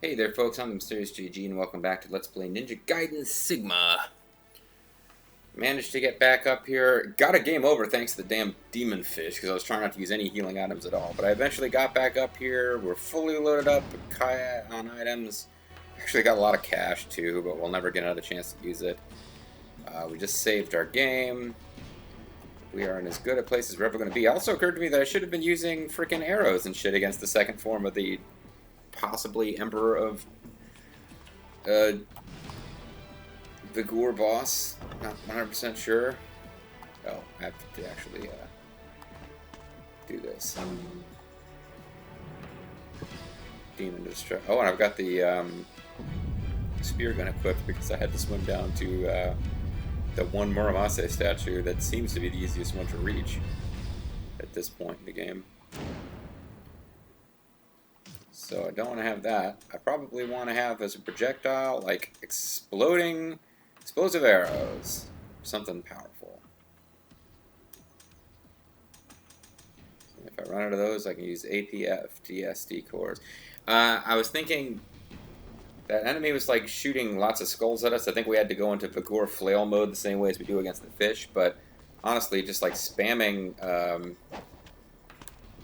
Hey there folks, I'm the Mysterious JG and welcome back to Let's Play Ninja Gaiden Sigma. Managed to get back up here, got a game over thanks to the damn demon fish because I was trying not to use any healing items at all. But I eventually got back up here, we're fully loaded up on items. Actually got a lot of cash too, but we'll never get another chance to use it. We just saved our game. We are in as good a place as we're ever going to be. It also occurred to me that I should have been using freaking arrows and shit against the second form of the possibly Emperor of Vigor boss. Not 100% sure. Oh, I have to actually do this. Demon Destruct. Oh, and I've got the spear gun equipped because I had to swim down to the one Muramasa statue that seems to be the easiest one to reach at this point in the game. So I don't want to have that. I probably want to have as a projectile, like explosive arrows. Something powerful. So if I run out of those, I can use APF, DSD cores. I was thinking that enemy was like shooting lots of skulls at us. I think we had to go into Vigor flail mode the same way as we do against the fish, but honestly, just like spamming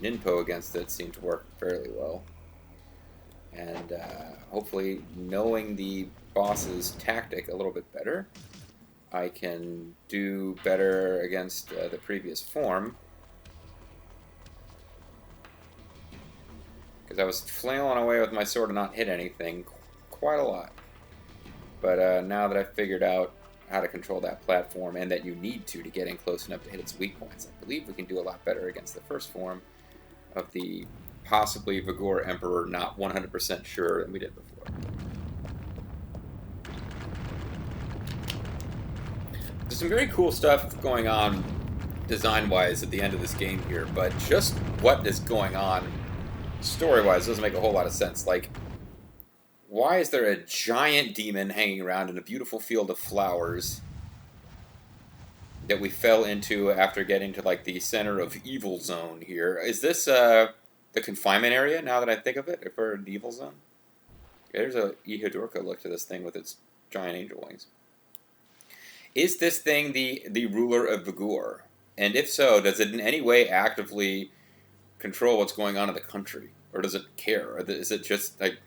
Ninpo against it seemed to work fairly well. And hopefully, knowing the boss's tactic a little bit better, I can do better against the previous form. Because I was flailing away with my sword and not hit anything quite a lot. But now that I've figured out how to control that platform and that you need to get in close enough to hit its weak points, I believe we can do a lot better against the first form of the possibly Vigor Emperor, not 100% sure than we did before. There's some very cool stuff going on design-wise at the end of this game here, but just what is going on story-wise doesn't make a whole lot of sense. Like, why is there a giant demon hanging around in a beautiful field of flowers that we fell into after getting to, like, the center of Evil Zone here? Is this, the confinement area, now that I think of it, if we're in the Evil Zone? There's a Ihidorka look to this thing with its giant angel wings. Is this thing the ruler of Vigor? And if so, does it in any way actively control what's going on in the country? Or does it care? Or is it just, like,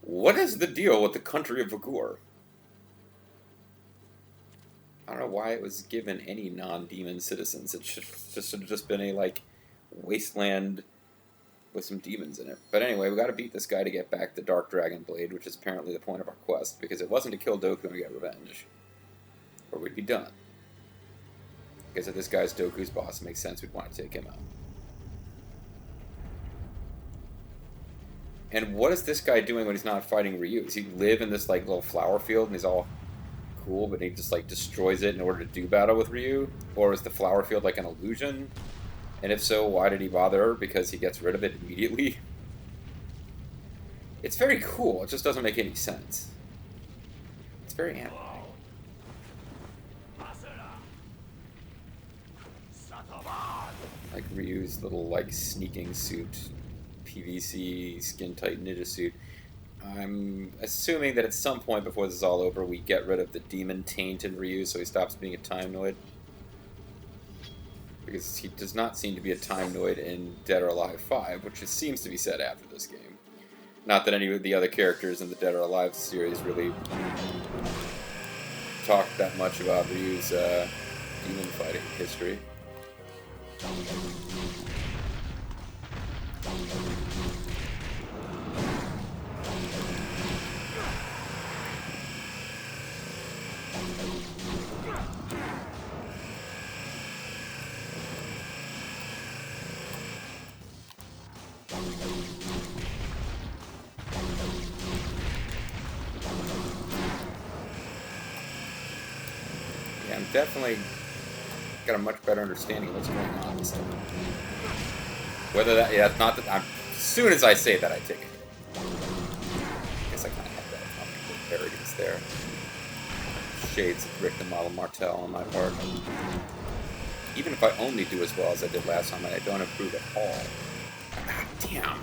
what is the deal with the country of Vigor? I don't know why it was given any non-demon citizens. It should have just been a, like, wasteland with some demons in it. But anyway, we got to beat this guy to get back the Dark Dragon Blade, which is apparently the point of our quest, because it wasn't to kill Doku and get revenge. Or we'd be done. Because if this guy's Doku's boss, it makes sense we'd want to take him out. And what is this guy doing when he's not fighting Ryu? Does he live in this like little flower field and he's all cool, but he just like destroys it in order to do battle with Ryu? Or is the flower field like an illusion? And if so, why did he bother? Because he gets rid of it immediately? It's very cool, it just doesn't make any sense. It's very anime. Like Ryu's little like sneaking suit, PVC skin-tight ninja suit. I'm assuming that at some point before this is all over, we get rid of the demon taint in Ryu so he stops being a Time Noid. Because he does not seem to be a Time Noid in Dead or Alive 5, which seems to be said after this game. Not that any of the other characters in the Dead or Alive series really talked that much about Ryu's demon fighting history. Yeah, I'm definitely got a much better understanding of what's going on this time. Whether that, yeah, it's not that I'm. As soon as I say that, I take it. I guess I kind of have that arrogance there. Shades of Rick the Model Martel on my part. Even if I only do as well as I did last time, and I don't improve at all. Ah, damn.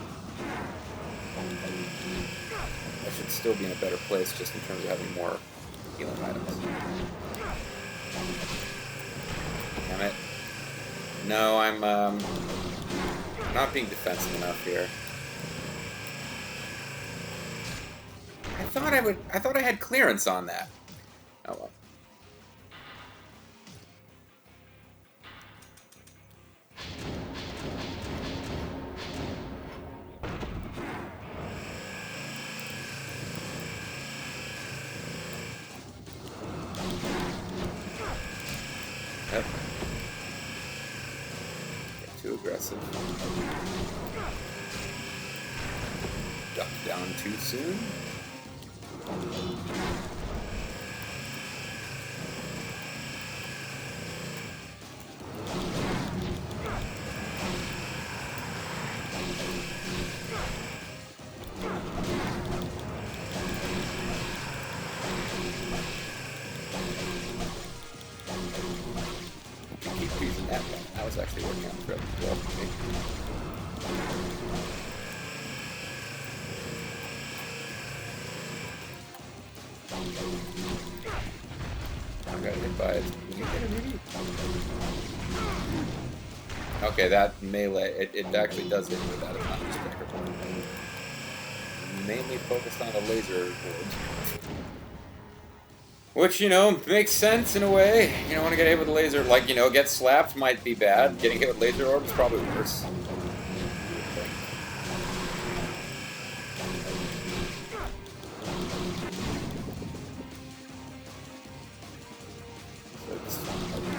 I should still be in a better place just in terms of having more healing items. Damn it. No, I'm not being defensive enough here. I thought I had clearance on that. Oh well. Yep. Get too aggressive. Duck down too soon. Keep using that one. That was actually working out fairly well for me. I got hit by it. Did you get it, maybe? Okay, that melee, it actually does hit with that. It's not just decker. Mainly focused on the laser orbs. Which, you know, makes sense in a way. You don't want to get hit with a laser. Like, you know, get slapped might be bad. Getting hit with laser orbs is probably worse.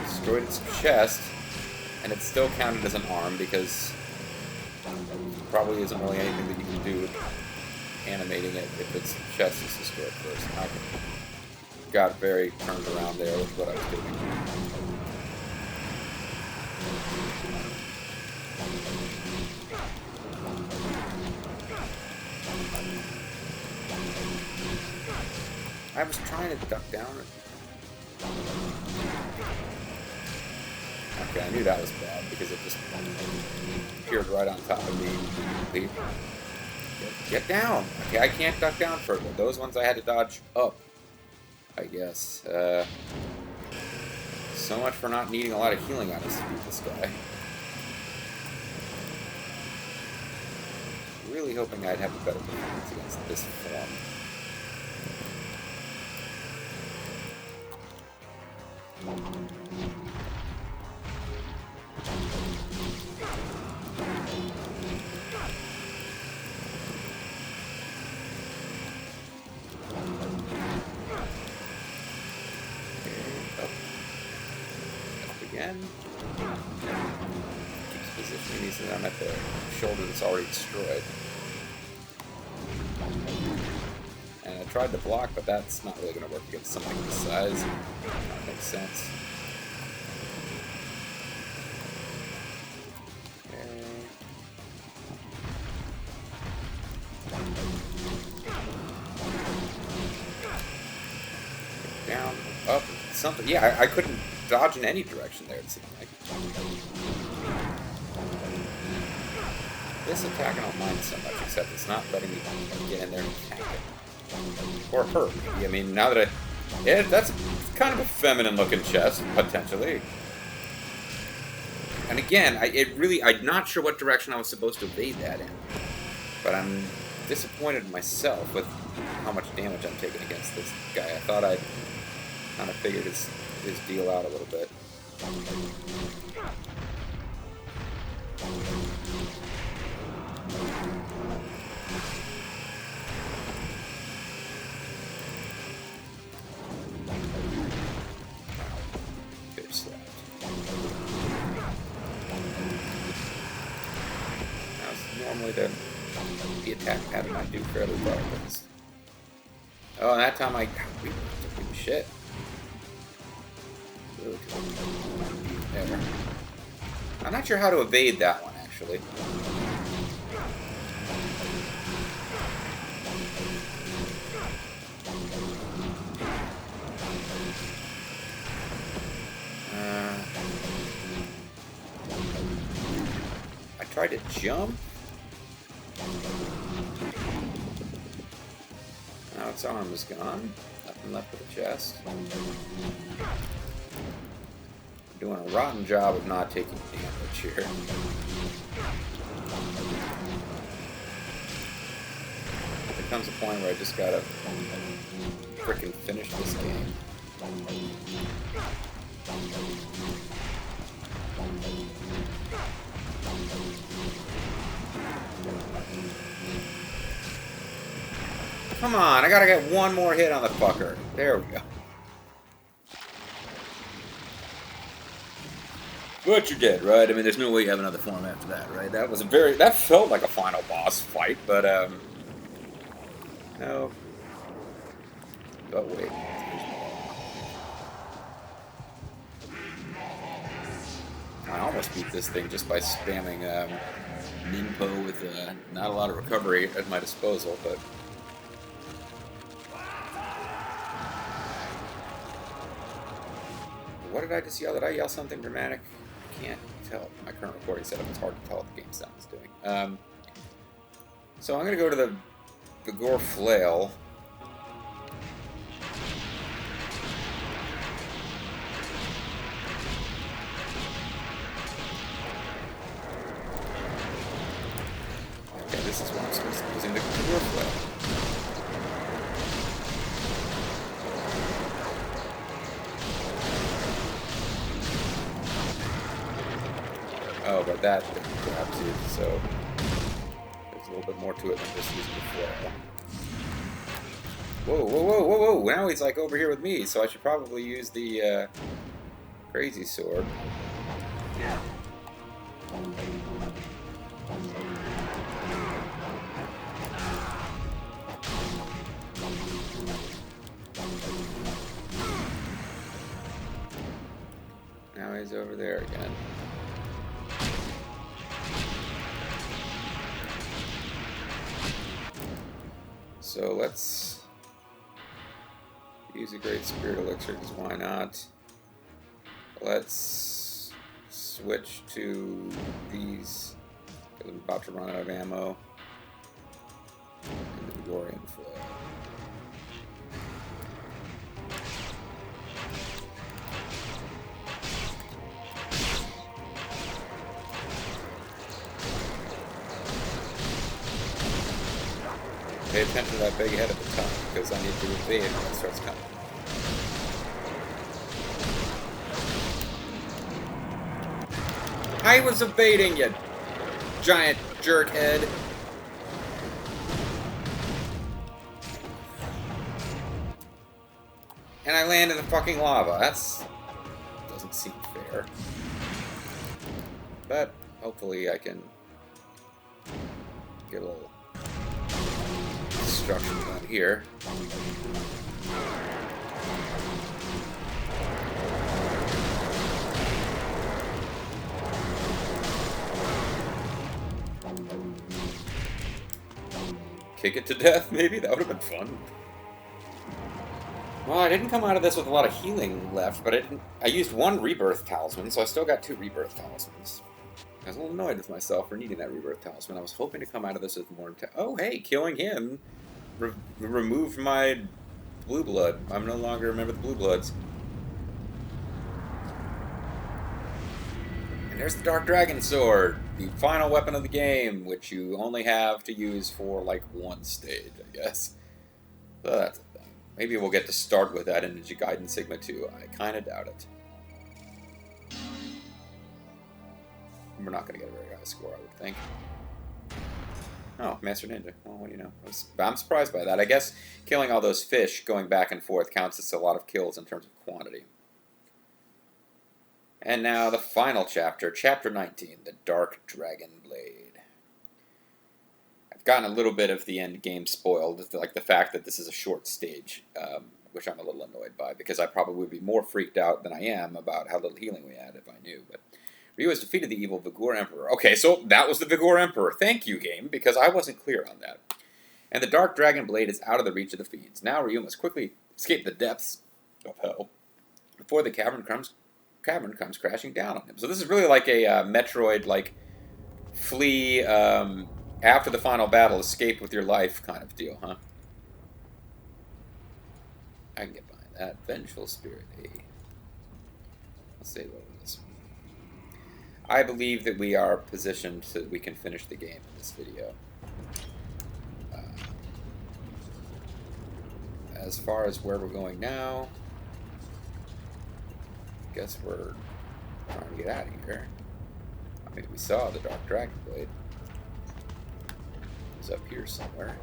Destroyed its chest, and it's still counted as an arm because probably isn't really anything that you can do with animating it if its chest is destroyed first. I got very turned around there with what I was doing. I was trying to duck down. Okay, I knew that was bad because it just appeared right on top of me. Get down! Okay, I can't duck down further. Those ones I had to dodge up, I guess. So much for not needing a lot of healing items to beat this guy. Really hoping I'd have a better performance against this form. Again. Keeps positioning me so that I'm at the shoulder that's already destroyed. And I tried to block, but that's not really going to work against something this size. That makes sense. Okay. Down, up, something. Yeah, I couldn't dodge in any direction there, it seemed like. This attack I don't mind so much, except it's not letting me get in there and attack it. Or her. I mean, now that yeah, that's kind of a feminine-looking chest, potentially. And again, I'm not sure what direction I was supposed to evade that in. But I'm disappointed in myself with how much damage I'm taking against this guy. I thought I'd kind of figured his deal out a little bit. Bitch slapped. Now, normally the attack pattern I do fairly well, but oh, and that time I shit. There. I'm not sure how to evade that one, actually. I tried to jump. Its arm is gone. Nothing left of the chest. Doing a rotten job of not taking damage here. There comes a point where I just gotta frickin' finish this game. Come on, I gotta get one more hit on the fucker. There we go. But you're dead, right? I mean, there's no way you have another form after that, right? That was a very... That felt like a final boss fight, but, no. But wait. I almost beat this thing just by spamming, Ninpo with, not a lot of recovery at my disposal, but... What did I just yell? Did I yell something dramatic? I can't tell. My current recording setup, it's hard to tell what the game sound is doing. So I'm going to go to the Gore Flail. Okay, this is what I'm supposed to be using the Gore Flail. Oh, but that didn't grab too, so there's a little bit more to it than just using the flail. Whoa, whoa, whoa, whoa, whoa! Now he's like over here with me, so I should probably use the crazy sword. Now he's over there again. So let's use a Great Spirit Elixir, because why not? Let's switch to these, because I'm about to run out of ammo. And the Gregorian Flail. Pay attention to that big head at the top, because I need to evade when it starts coming. I was evading, you giant jerk head. And I land in the fucking lava. That's... doesn't seem fair. But hopefully I can get a little destruction done here. Kick it to death, maybe? That would have been fun. Well, I didn't come out of this with a lot of healing left, but I used one rebirth talisman, so I still got 2 rebirth talismans. I was a little annoyed with myself for needing that rebirth talisman. I was hoping to come out of this with more... Oh, hey, killing him removed my blue blood. I'm no longer a member of the Blue Bloods. And there's the Dark Dragon Sword, the final weapon of the game, which you only have to use for, like, one stage, I guess. So that's a thing. Maybe we'll get to start with that in Gaiden Sigma 2. I kind of doubt it. We're not going to get a very high score, I would think. Oh, Master Ninja. Well, what do you know? I'm surprised by that. I guess killing all those fish going back and forth counts as a lot of kills in terms of quantity. And now the final chapter, Chapter 19, The Dark Dragon Blade. I've gotten a little bit of the end game spoiled, like the fact that this is a short stage, which I'm a little annoyed by, because I probably would be more freaked out than I am about how little healing we had if I knew, but... Ryu has defeated the evil Vigor Emperor. Okay, so that was the Vigor Emperor. Thank you, game, because I wasn't clear on that. And the Dark Dragon Blade is out of the reach of the fiends. Now Ryu must quickly escape the depths of hell before the cavern comes crashing down on him. So this is really like a Metroid, like, flee after the final battle, escape with your life kind of deal, huh? I can get behind that. Vengeful Spirit. Hey. Let's save over this. I believe that we are positioned so that we can finish the game in this video. As far as where we're going now, I guess we're trying to get out of here. I mean, we saw the Dark Dragon Blade. It's up here somewhere.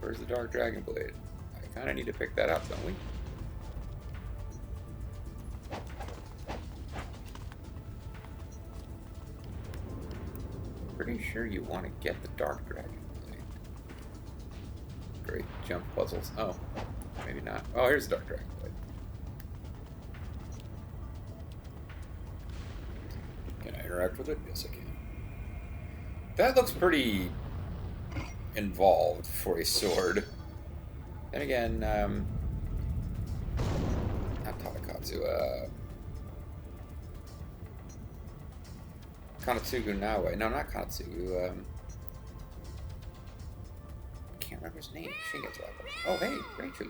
Where's the Dark Dragon Blade? I kind of need to pick that up, don't we? Pretty sure you want to get the Dark Dragon Blade. Great jump puzzles. Oh, maybe not. Oh, here's the Dark Dragon Blade. Can I interact with it? Yes, I can. That looks pretty involved for a sword. Then again, not Tadakatsu, Kanatsugu Nawe. No, not Kanatsugu. I can't remember his name. Shingetsu rival. Oh, hey, Rachel.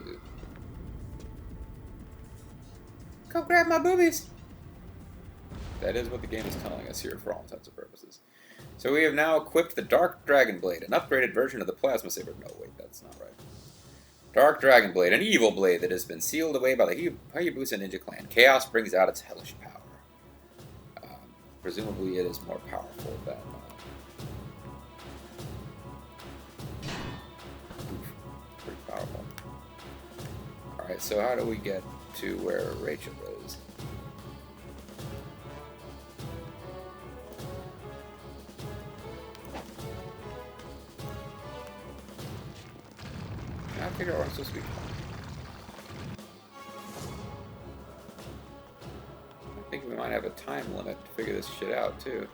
Go grab my boobies! That is what the game is telling us here for all intents and purposes. So we have now equipped the Dark Dragon Blade, an upgraded version of the Plasma Saber. No, wait, that's not right. Dark Dragon Blade, an evil blade that has been sealed away by the Hayabusa Ninja Clan. Chaos brings out its hellish power. Presumably it is more powerful than... pretty powerful. Alright, so how do we get to where Rachel is? I figure out where I'm supposed to be. I think we might have a time limit to figure this shit out, too.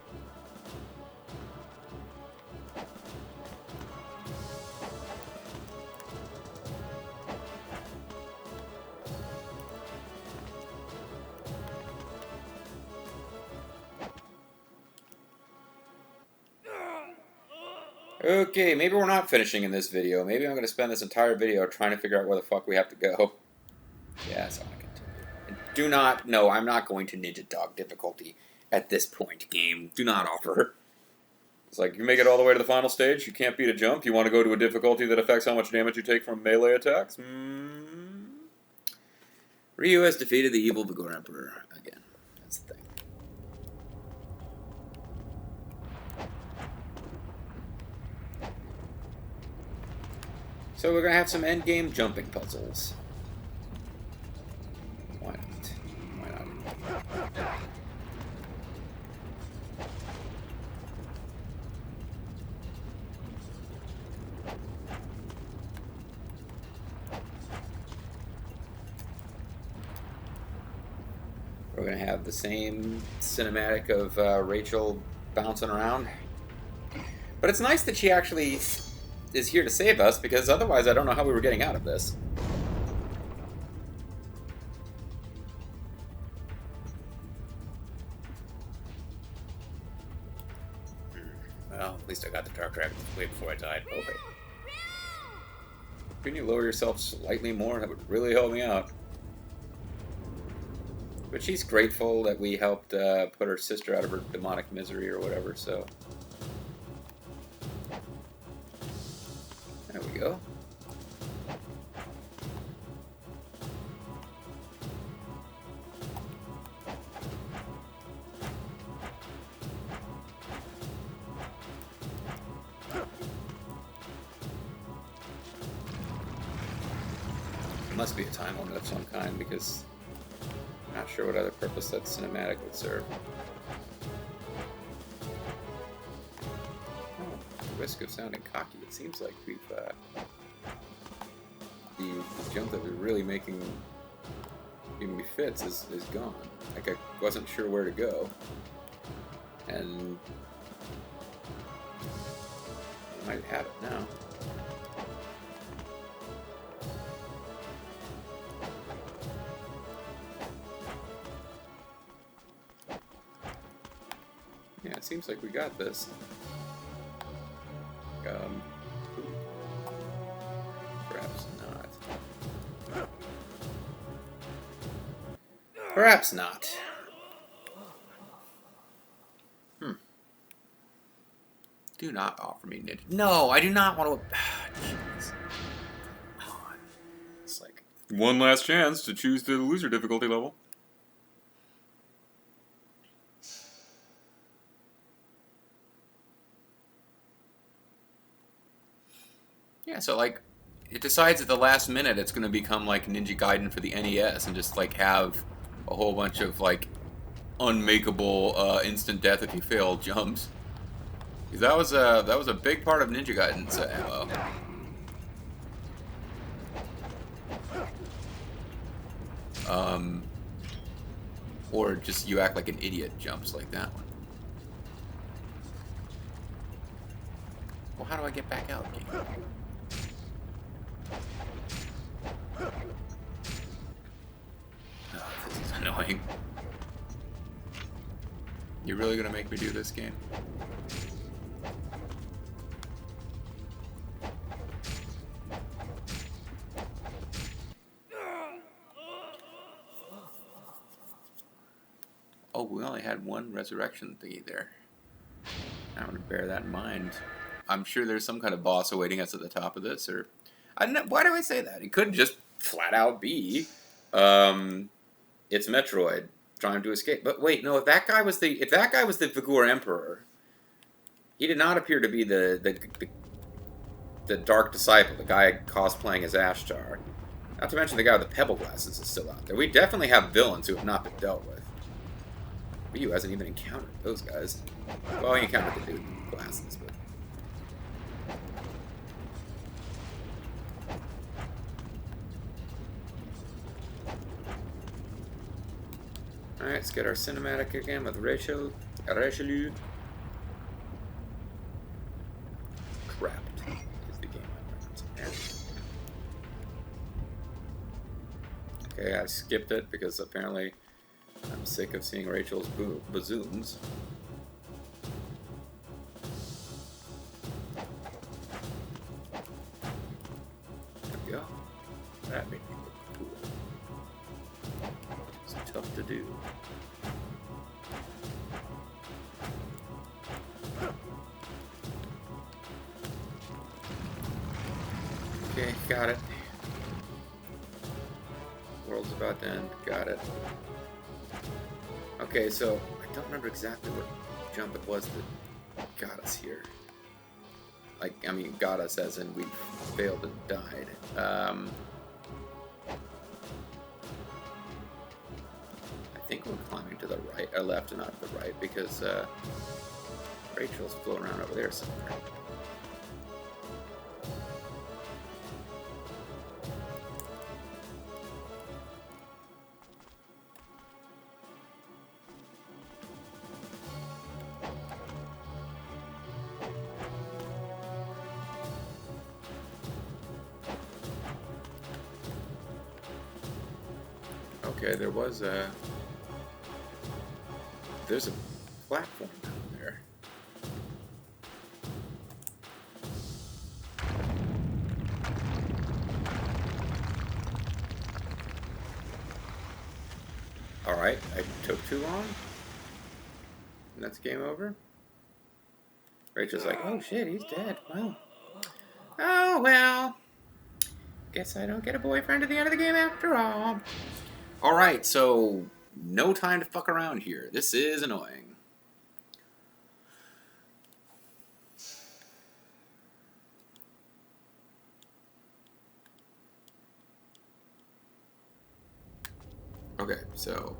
Okay, maybe we're not finishing in this video. Maybe I'm going to spend this entire video trying to figure out where the fuck we have to go. Yes, I want to continue. And do not, no, I'm not going to Ninja Dog difficulty at this point, game. Do not offer. It's like, you make it all the way to the final stage, you can't beat a jump, you want to go to a difficulty that affects how much damage you take from melee attacks? Ryu has defeated the evil Vigor Emperor again. That's the thing. So we're going to have some endgame jumping puzzles. Why not? Why not? We're going to have the same cinematic of Rachel bouncing around. But it's nice that she actually is here to save us, because otherwise I don't know how we were getting out of this. Well, at least I got the Dark Dragon Blade before I died. Okay. Couldn't you lower yourself slightly more? That would really help me out. But she's grateful that we helped put her sister out of her demonic misery or whatever, so... There we go. It must be a time limit of some kind, because I'm not sure what other purpose that cinematic would serve. Risk of sounding cocky. It seems like we've the jump that was really making me fits is gone. Like, I wasn't sure where to go, and I might have it now. Yeah, it seems like we got this. Perhaps not. Perhaps not. Do not offer me ninja. No, I do not want to. Jeez. Come on. It's like one last chance to choose the loser difficulty level. Yeah, so like, it decides at the last minute it's going to become like Ninja Gaiden for the NES and just like have a whole bunch of like unmakeable instant death if you fail jumps. Because that was a big part of Ninja Gaiden's ammo. Or just you act like an idiot jumps like that one. Well, how do I get back out? Oh, this is annoying. You're really gonna make me do this game? Oh, we only had one resurrection thingy there. I'm gonna bear that in mind. I'm sure there's some kind of boss awaiting us at the top of this, or I don't know. Why do I say that? It could just flat out be, it's Metroid trying to escape. But wait, no. If that guy was the Vigor Emperor, he did not appear to be the Dark Disciple, the guy cosplaying as Ashtar. Not to mention the guy with the pebble glasses is still out there. We definitely have villains who have not been dealt with. Ryu hasn't even encountered those guys. Well, he encountered the dude with glasses, but... Alright, let's get our cinematic again with Rachel. Richelieu. Trapped is the game I'm referencing. Okay, I skipped it because apparently I'm sick of seeing Rachel's bazooms. There we go. That made me look cool. It's tough to do. Okay, got it. World's about to end. Got it. Okay, so I don't remember exactly what jump it was that got us here. Like, I mean, got us as in we failed and died. I think we're climbing to the right, or left and not to the right, because Rachel's floating around over there somewhere. Okay, there's a platform down there. Alright, I took too long? And that's game over? Rachel's like, oh shit, he's dead. Well. Oh well. Guess I don't get a boyfriend at the end of the game after all. Alright, so no time to fuck around here. This is annoying. Okay, so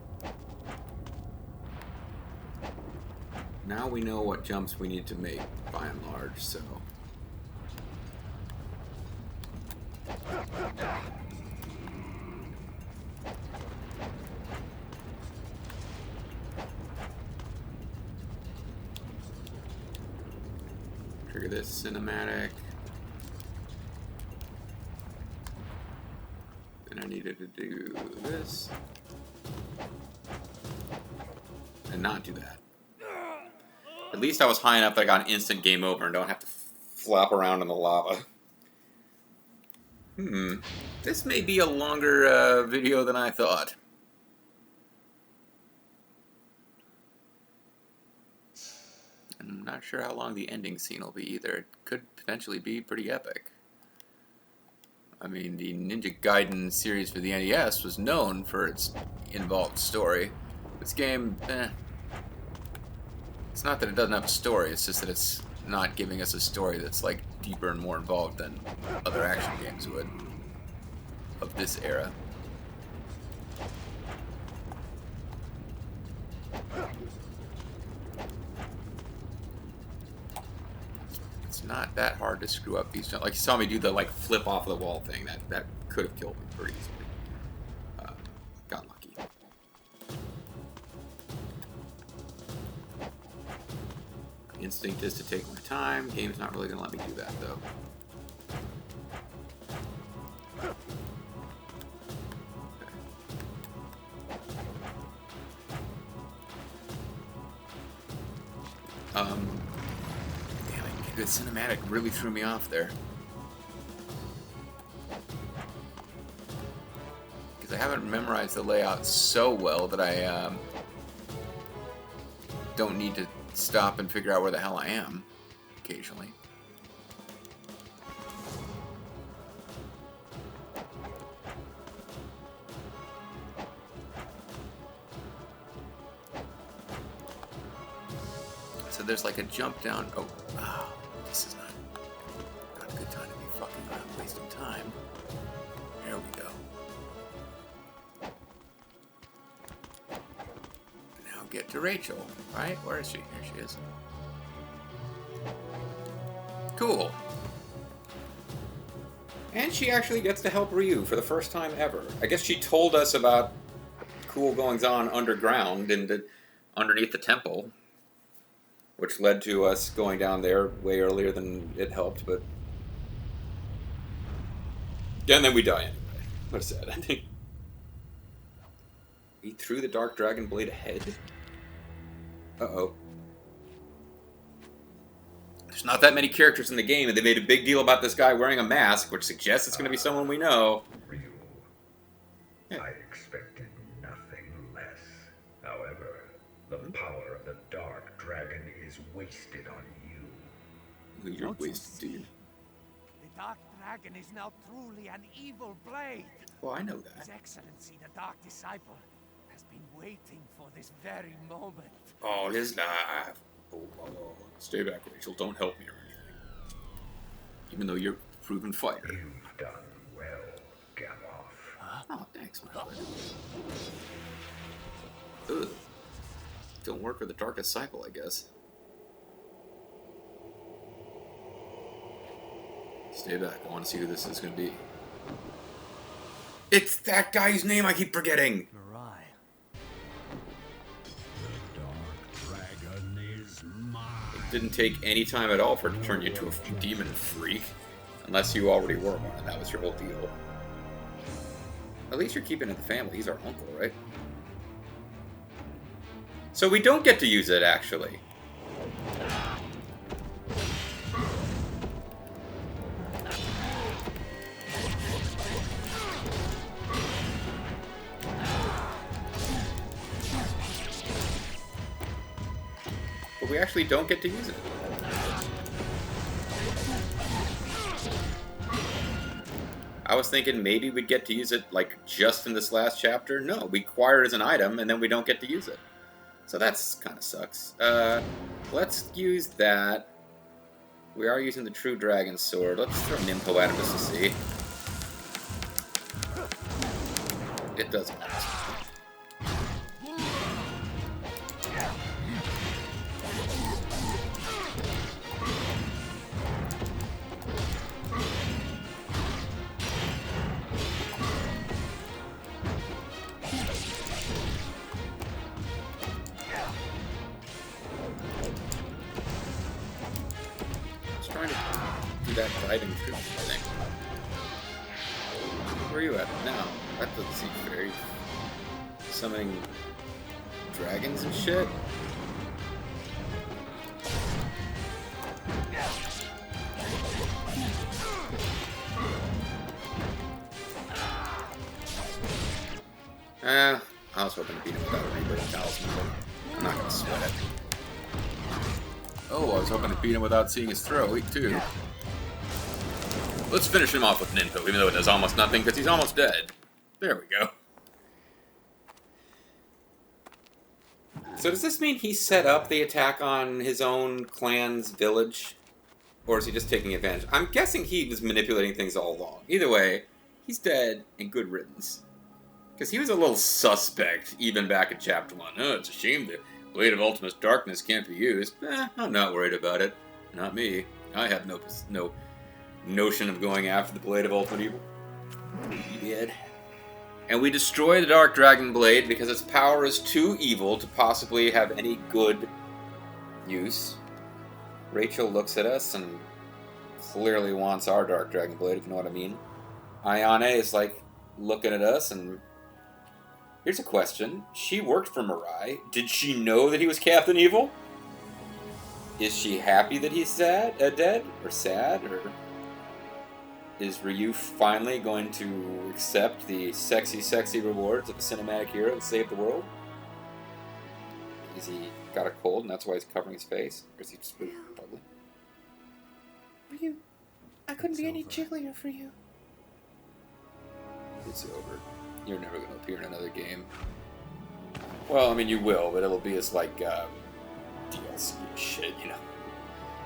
now we know what jumps we need to make by and large, so trigger this cinematic. Then I needed to do this. And not do that. At least I was high enough that I got an instant game over and don't have to flop around in the lava. This may be a longer video than I thought. I'm not sure how long the ending scene will be either. It could potentially be pretty epic. I mean, the Ninja Gaiden series for the NES was known for its involved story. This game, it's not that it doesn't have a story, it's just that it's not giving us a story that's like deeper and more involved than other action games would of this era. It's not that hard to screw up these. Like you saw me do the like flip off the wall thing. That could have killed me pretty easily. Got lucky. Instinct is to take my time. Game's not really gonna let me do that though. The cinematic really threw me off there. Because I haven't memorized the layout so well that I don't need to stop and figure out where the hell I am occasionally. So there's like a jump down. Oh, this is not a good time to be fucking around, wasting time. There we go. Now get to Rachel, right? Where is she? Here she is. Cool. And she actually gets to help Ryu for the first time ever. I guess she told us about cool goings-on underground and underneath the temple, which led to us going down there way earlier than it helped, but... And then we die anyway. What a sad ending. He threw the Dark Dragon Blade ahead? Uh-oh. There's not that many characters in the game, and they made a big deal about this guy wearing a mask, which suggests it's going to be someone we know. Yeah. I expected nothing less. However, the power of the Dark Dragon is wasted on you. You're wasted, dude. The Dark Dragon is now truly an evil blade. Well, I know that. His Excellency, the Dark Disciple, has been waiting for this very moment. Oh, his knife. Oh, stay back, Rachel. Don't help me or anything. Even though you're a proven fighter. You've done well, Gamoth. Huh? Oh, thanks, my friend. Ugh. Don't work for the Dark Disciple, I guess. Stay back. I want to see who this is going to be. It's that guy's name I keep forgetting! Mirai. The Dark Dragon is mine. It didn't take any time at all for it to turn you into a demon freak. Unless you already were one, and that was your whole deal. At least you're keeping it in the family. He's our uncle, right? So we don't get to use it, actually. But we actually don't get to use it. I was thinking maybe we'd get to use it, like, just in this last chapter. No, we acquire it as an item, and then we don't get to use it. So that's kind of sucks. Let's use that. We are using the True Dragon Sword. Let's throw Nimpo at him just to see. It doesn't. Trying to do that Gaiden troop thing. Where are you at now? That doesn't seem very... Summoning dragons and shit? I was hoping to beat him without a rebirth talisman, but I'm not going to sweat it. Oh, I was hoping to beat him without seeing his throw, too. Let's finish him off with Ninpo, even though it does almost nothing, because he's almost dead. There we go. So does this mean he set up the attack on his own clan's village? Or is he just taking advantage? I'm guessing he was manipulating things all along. Either way, he's dead, and good riddance. Because he was a little suspect, even back in Chapter 1. Oh, it's a shame the Blade of Ultimate Darkness can't be used. I'm not worried about it. Not me. I have no notion of going after the Blade of Ultimate Evil. He did. And we destroy the Dark Dragon Blade because its power is too evil to possibly have any good use. Rachel looks at us and clearly wants our Dark Dragon Blade, if you know what I mean. Ayane is like looking at us, and here's a question. She worked for Mirai. Did she know that he was Captain Evil? Is she happy that he's dead? Or sad? Or is Ryu finally going to accept the sexy rewards of a cinematic hero and save the world? Is he got a cold and that's why he's covering his face? Or is he just really ugly? Ryu, I couldn't be any jigglier for you. It's over. You're never going to appear in another game. Well, I mean, you will, but it'll be as like DLC shit, you know.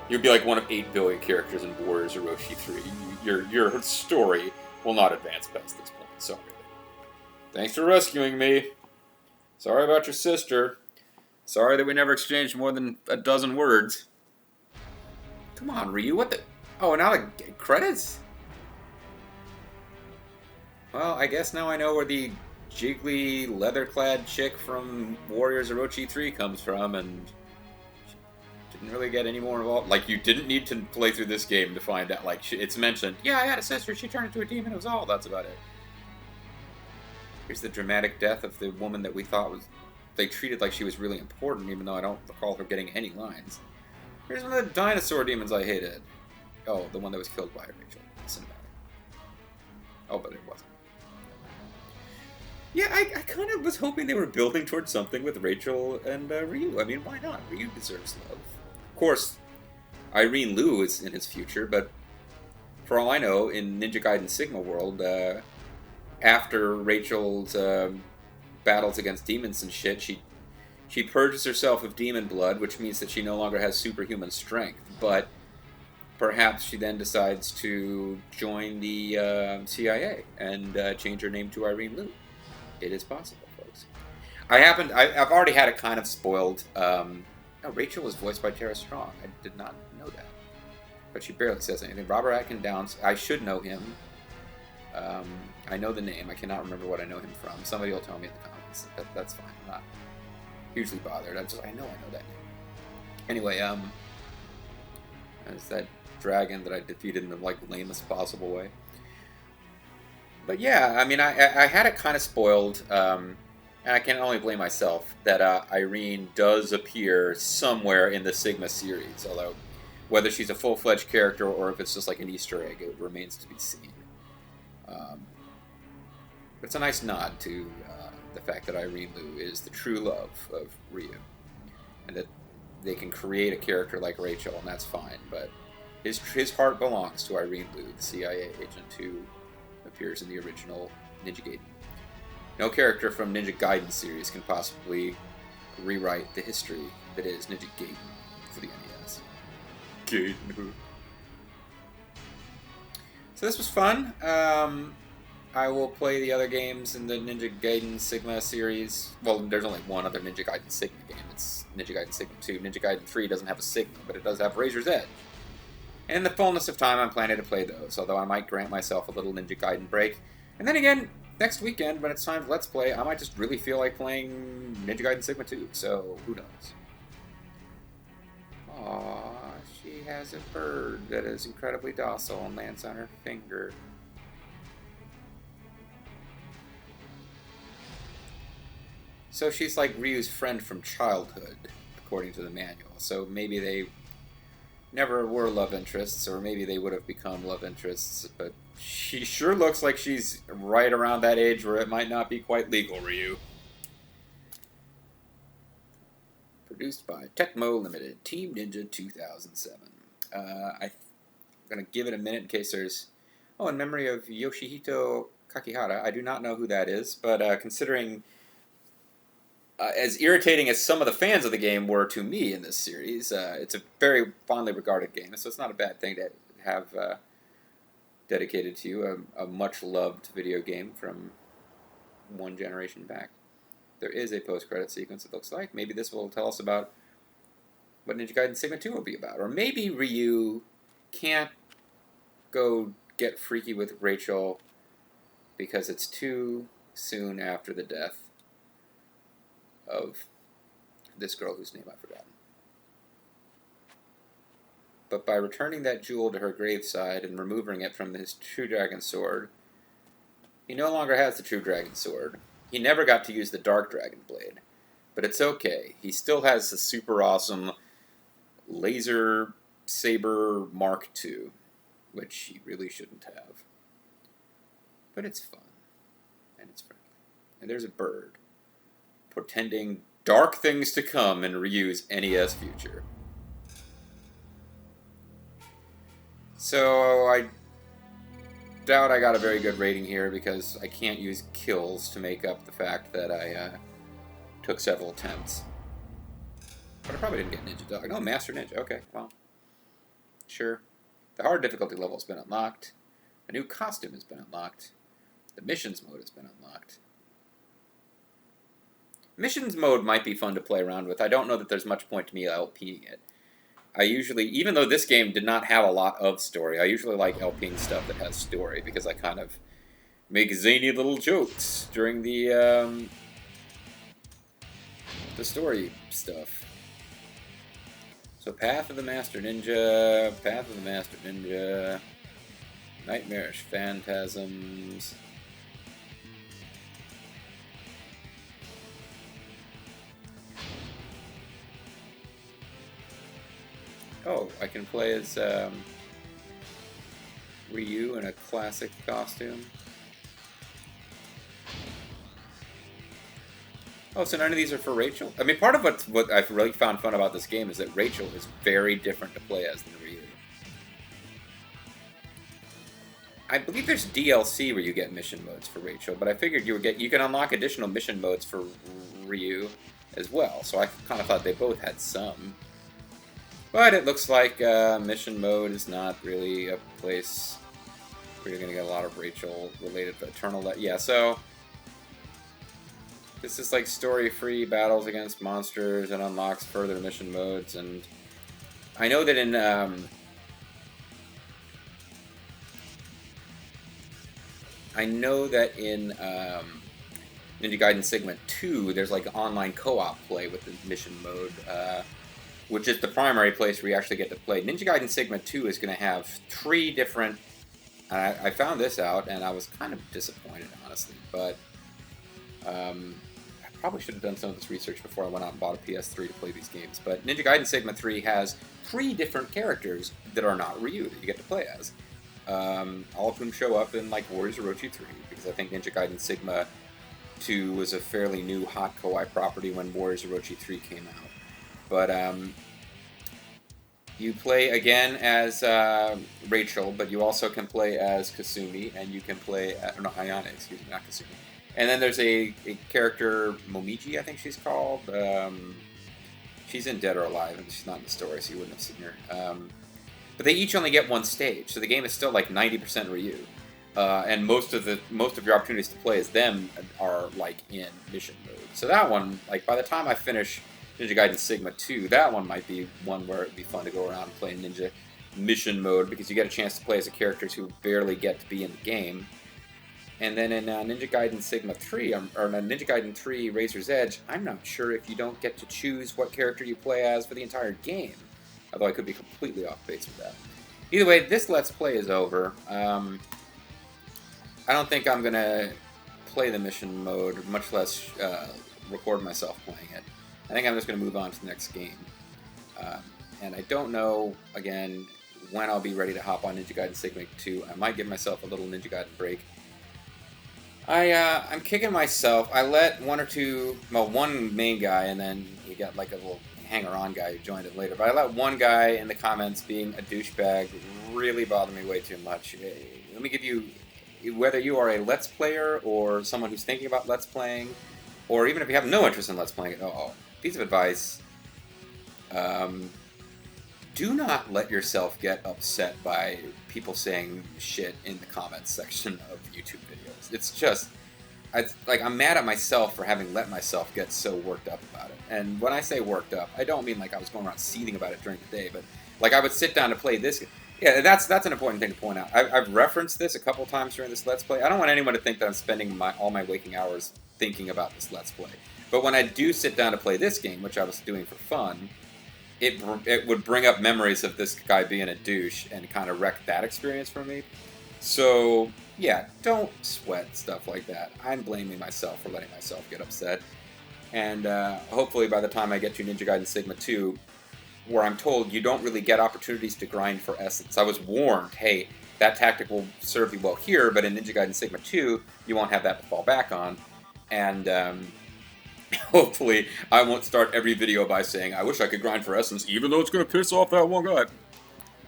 You'll be like one of 8 billion characters in Warriors Orochi 3. Your story will not advance past this point. Sorry. Thanks for rescuing me. Sorry about your sister. Sorry that we never exchanged more than a dozen words. Come on, Ryu, what the... Oh, now the credits? Well, I guess now I know where the jiggly, leather-clad chick from Warriors Orochi 3 comes from, and... didn't really get any more involved. Like, you didn't need to play through this game to find out. Like, it's mentioned, yeah, I had a sister, she turned into a demon, it was all, that's about it. Here's the dramatic death of the woman that we thought was... They treated like she was really important, even though I don't recall her getting any lines. Here's one of the dinosaur demons I hated. Oh, the one that was killed by Rachel. Cinematic. Oh, but it wasn't. Yeah, I kind of was hoping they were building towards something with Rachel and Ryu. I mean, why not? Ryu deserves love. Of course, Irene Liu is in his future, but for all I know, in Ninja Gaiden Sigma World, after Rachel's battles against demons and shit, she purges herself of demon blood, which means that she no longer has superhuman strength, but perhaps she then decides to join the CIA and change her name to Irene Liu. It is possible, folks. I've already had it kind of spoiled. Rachel was voiced by Tara Strong. I did not know that. But she barely says anything. Robert Atkin Downs, I should know him. I know the name. I cannot remember what I know him from. Somebody will tell me in the comments. That's fine. I'm not hugely bothered. I know that name. Anyway, there's that dragon that I defeated in the like lamest possible way. But yeah, I mean, I had it kind of spoiled, and I can only blame myself that Irene does appear somewhere in the Sigma series, although whether she's a full-fledged character or if it's just like an Easter egg, it remains to be seen. But it's a nice nod to the fact that Irene Liu is the true love of Ryu, and that they can create a character like Rachel, and that's fine, but his heart belongs to Irene Liu, the CIA agent who appears in the original Ninja Gaiden. No character from Ninja Gaiden series can possibly rewrite the history that is Ninja Gaiden for the NES. Gaiden. So this was fun. I will play the other games in the Ninja Gaiden Sigma series. Well, there's only one other Ninja Gaiden Sigma game. It's Ninja Gaiden Sigma 2. Ninja Gaiden 3 doesn't have a Sigma, but it does have Razor's Edge. In the fullness of time, I'm planning to play those, although I might grant myself a little Ninja Gaiden break. And then again, next weekend, when it's time to Let's Play, I might just really feel like playing Ninja Gaiden Sigma 2, so who knows. Aww, she has a bird that is incredibly docile and lands on her finger. So she's like Ryu's friend from childhood, according to the manual, so maybe they never were love interests, or maybe they would have become love interests, but She sure looks like she's right around that age where it might not be quite legal, Ryu. Produced by Tecmo Limited, Team Ninja 2007. I'm going to give it a minute in case there's... Oh, in memory of Yoshihito Kakihara. I do not know who that is, but considering as irritating as some of the fans of the game were to me in this series, it's a very fondly regarded game, so it's not a bad thing to have dedicated to you, a much-loved video game from one generation back. There is a post-credit sequence, it looks like. Maybe this will tell us about what Ninja Gaiden Sigma 2 will be about. Or maybe Ryu can't go get freaky with Rachel because it's too soon after the death of this girl whose name I've forgotten. But by returning that jewel to her graveside and removing it from his True Dragon Sword, he no longer has the True Dragon Sword. He never got to use the Dark Dragon Blade. But it's okay. He still has the super awesome Laser Saber Mark II, which he really shouldn't have. But it's fun. And it's friendly. And there's a bird portending dark things to come in Ryu's NES future. So I doubt I got a very good rating here because I can't use kills to make up the fact that I took several attempts. But I probably didn't get Ninja Dog. No, Master Ninja. Okay, well, sure. The hard difficulty level has been unlocked. A new costume has been unlocked. The missions mode has been unlocked. Missions mode might be fun to play around with. I don't know that there's much point to me LPing it. I usually, even though this game did not have a lot of story, I usually like LPing stuff that has story because I kind of make zany little jokes during the story stuff. So Path of the Master Ninja, Path of the Master Ninja, Nightmarish Phantasms. Oh, I can play as Ryu in a classic costume. Oh, so none of these are for Rachel? I mean, part of what I've really found fun about this game is that Rachel is very different to play as than Ryu. I believe there's DLC where you get mission modes for Rachel, but I figured you can unlock additional mission modes for Ryu as well, so I kind of thought they both had some. But it looks like mission mode is not really a place where you're going to get a lot of Rachel related to Eternal. Yeah, so this is like story-free battles against monsters and unlocks further mission modes. And I know that in Ninja Gaiden Sigma 2, there's like online co-op play with the mission mode. Which is the primary place where you actually get to play. Ninja Gaiden Sigma 2 is going to have 3 different... I found this out, and I was kind of disappointed, honestly. But I probably should have done some of this research before I went out and bought a PS3 to play these games. But Ninja Gaiden Sigma 3 has 3 different characters that are not Ryu that you get to play as. All of whom show up in like Warriors of Orochi 3, because I think Ninja Gaiden Sigma 2 was a fairly new hot Kawaii property when Warriors of Orochi 3 came out. But you play again as Rachel, but you also can play as Kasumi, and you can play... no, Ayane, excuse me, not Kasumi. And then there's a character, Momiji, I think she's called. She's in Dead or Alive, and she's not in the story, so you wouldn't have seen her. But they each only get one stage, so the game is still like 90% Ryu. And most of your opportunities to play as them are like in mission mode. So that one, like by the time I finish Ninja Gaiden Sigma 2, that one might be one where it'd be fun to go around and play Ninja mission mode, because you get a chance to play as the characters who barely get to be in the game. And then in Ninja Gaiden Sigma 3, or Ninja Gaiden 3 Razor's Edge, I'm not sure if you don't get to choose what character you play as for the entire game. Although I could be completely off base with that. Either way, this Let's Play is over. I don't think I'm going to play the mission mode, much less record myself playing it. I think I'm just going to move on to the next game. And I don't know, again, when I'll be ready to hop on Ninja Gaiden Sigma 2. I might give myself a little Ninja Gaiden break. I'm kicking myself. I let one main guy, and then you got like a little hanger-on guy who joined it later. But I let one guy in the comments being a douchebag really bother me way too much. Let me give you, whether you are a Let's Player or someone who's thinking about Let's Playing, or even if you have no interest in Let's Playing at all, piece of advice, do not let yourself get upset by people saying shit in the comments section of YouTube videos. It's just, I'm mad at myself for having let myself get so worked up about it. And when I say worked up, I don't mean like I was going around seething about it during the day, but like I would sit down to play this. Yeah, that's an important thing to point out. I've referenced this a couple times during this Let's Play. I don't want anyone to think that I'm spending all my waking hours thinking about this Let's Play. But when I do sit down to play this game, which I was doing for fun, it would bring up memories of this guy being a douche and kind of wreck that experience for me. So, yeah, don't sweat stuff like that. I'm blaming myself for letting myself get upset. And hopefully by the time I get to Ninja Gaiden Sigma 2, where I'm told you don't really get opportunities to grind for essence. I was warned, hey, that tactic will serve you well here, but in Ninja Gaiden Sigma 2, you won't have that to fall back on. And hopefully I won't start every video by saying, I wish I could grind for essence, even though it's going to piss off that one guy.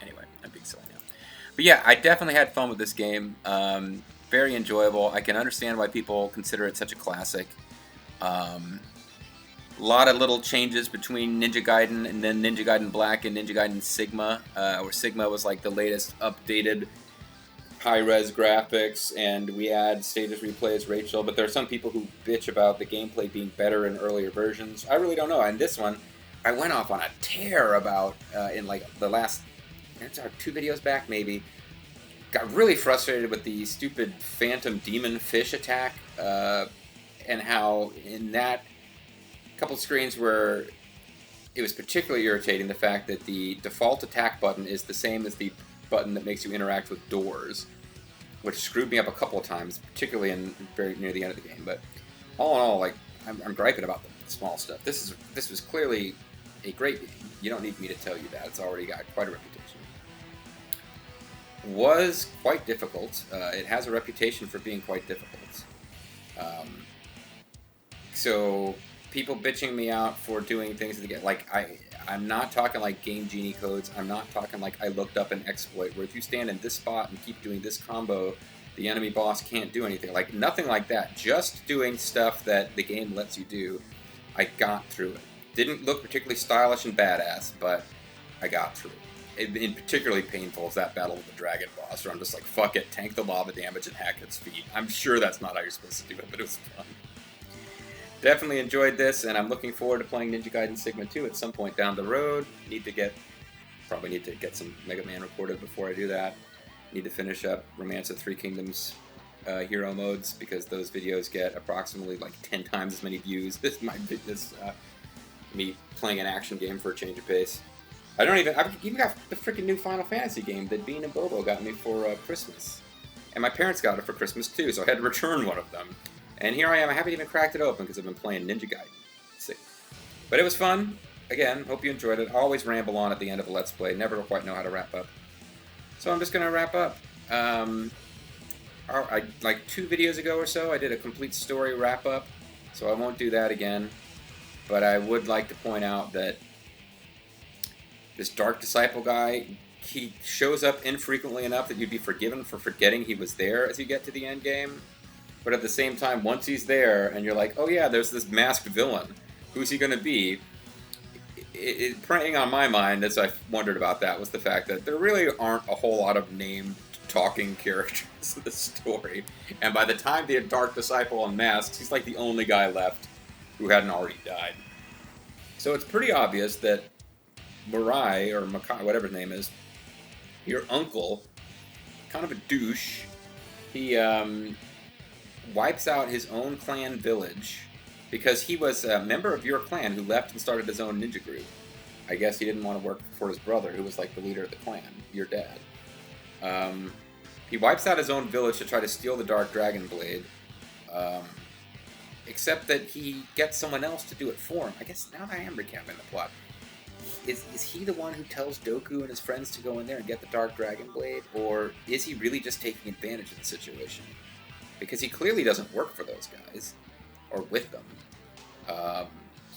Anyway, I'm being silly now. But yeah, I definitely had fun with this game. Very enjoyable. I can understand why people consider it such a classic. A lot of little changes between Ninja Gaiden and then Ninja Gaiden Black and Ninja Gaiden Sigma, where Sigma was like the latest updated high-res graphics, and we add status replays, Rachel, but there are some people who bitch about the gameplay being better in earlier versions. I really don't know. And this one, I went off on a tear about in like the last, it's our 2 videos back maybe, got really frustrated with the stupid phantom demon fish attack, and how in that couple screens where it was particularly irritating the fact that the default attack button is the same as the button that makes you interact with doors, which screwed me up a couple of times, particularly in very near the end of the game. But all in all, like I'm griping about the small stuff. This was clearly a great game. You don't need me to tell you that. It's already got quite a reputation. Was quite difficult. It has a reputation for being quite difficult. So people bitching me out for doing things to get like I'm not talking like Game Genie codes. I'm not talking like I looked up an exploit where if you stand in this spot and keep doing this combo, the enemy boss can't do anything. Like nothing like that. Just doing stuff that the game lets you do. I got through it. Didn't look particularly stylish and badass, but I got through it. And particularly painful is that battle with the dragon boss, where I'm just like, fuck it, tank the lava damage and hack its feet. I'm sure that's not how you're supposed to do it, but it was fun. Definitely enjoyed this, and I'm looking forward to playing Ninja Gaiden Sigma 2 at some point down the road. Probably need to get some Mega Man recorded before I do that. Need to finish up Romance of Three Kingdoms hero modes, because those videos get approximately like 10 times as many views as me playing an action game for a change of pace. I've even got the freaking new Final Fantasy game that Bean and Bobo got me for Christmas. And my parents got it for Christmas too, so I had to return one of them. And here I am. I haven't even cracked it open because I've been playing Ninja Gaiden. Sick. But it was fun. Again, hope you enjoyed it. I always ramble on at the end of a Let's Play. Never quite know how to wrap up. So I'm just going to wrap up. Like 2 videos ago or so, I did a complete story wrap-up. So I won't do that again. But I would like to point out that this Dark Disciple guy, he shows up infrequently enough that you'd be forgiven for forgetting he was there as you get to the end game. But at the same time, once he's there, and you're like, oh yeah, there's this masked villain. Who's he going to be? Preying on my mind, as I wondered about that, was the fact that there really aren't a whole lot of named talking characters in the story. And by the time the Dark Disciple unmasks, he's like the only guy left who hadn't already died. So it's pretty obvious that Mirai, or Makai, whatever his name is, your uncle, kind of a douche, he wipes out his own clan village because he was a member of your clan who left and started his own ninja group. I guess he didn't want to work for his brother, who was like the leader of the clan, your dad. He wipes out his own village to try to steal the Dark Dragon Blade, except that he gets someone else to do it for him. I guess now that I am recapping the plot. is he the one who tells Doku and his friends to go in there and get the Dark Dragon Blade, or is he really just taking advantage of the situation? Because he clearly doesn't work for those guys, or with them.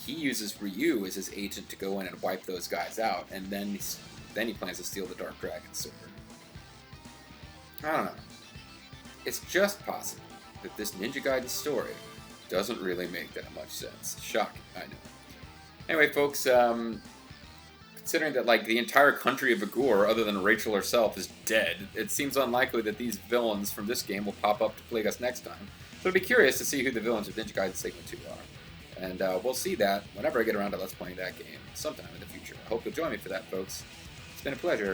He uses Ryu as his agent to go in and wipe those guys out, and then he plans to steal the Dark Dragon Sword. I don't know. It's just possible that this Ninja Gaiden story doesn't really make that much sense. Shocking, I know. Anyway, folks, considering that like the entire country of Agur, other than Rachel herself, is dead, it seems unlikely that these villains from this game will pop up to plague us next time. So I'd be curious to see who the villains of Ninja Gaiden Sigma 2 are. And we'll see that whenever I get around to Let's Playing that game sometime in the future. I hope you'll join me for that, folks. It's been a pleasure.